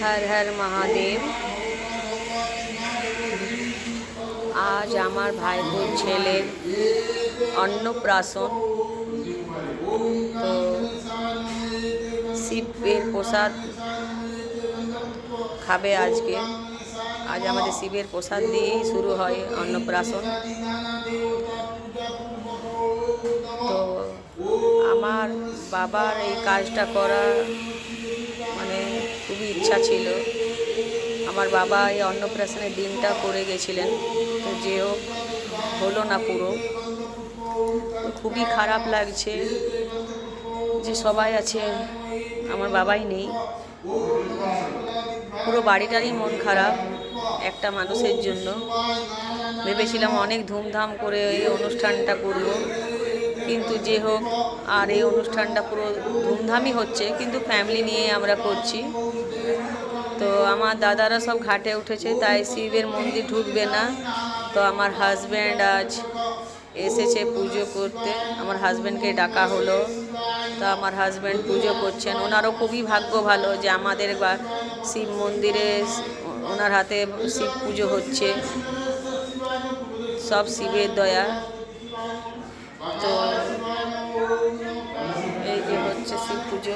হর হর মহাদেব। আজ আমার ভাইপোর ছেলের অন্নপ্রাশন। তো শিবের প্রসাদ খাবে আজকে। আজ আমাদের শিবের প্রসাদ দিয়েই শুরু হয় অন্নপ্রাশন। তো আমার বাবার এই কাজটা করা মানে খুবই ইচ্ছা ছিল। আমার বাবা এই অন্নপ্রাশনের দিনটা করে গেছিলেন, তো যেও হলো না পুরো। খুবই খারাপ লাগছে যে সবাই আছে, আমার বাবাই নেই। পুরো বাড়িটারই মন খারাপ একটা মানুষের জন্য। ভেবেছিলাম অনেক ধুমধাম করে এই অনুষ্ঠানটা করব, কিন্তু যে হোক, আর এই অনুষ্ঠানটা পুরো ধুমধামই হচ্ছে, কিন্তু ফ্যামিলি নিয়ে আমরা করছি। তো আমার দাদারা সব ঘাটে উঠেছে, তাই শিবের মন্দির ঢুকবে না। তো আমার হাজব্যান্ড আজ এসেছে পুজো করতে, আমার হাজব্যান্ডকে ডাকা হলো। তো আমার হাজব্যান্ড পুজো করছেন। ওনারও খুবই ভাগ্য ভালো যে আমাদের শিব মন্দিরে ওনার হাতে শিব পুজো হচ্ছে, সব শিবের দয়া। তো এই যে হচ্ছে শিব পুজো।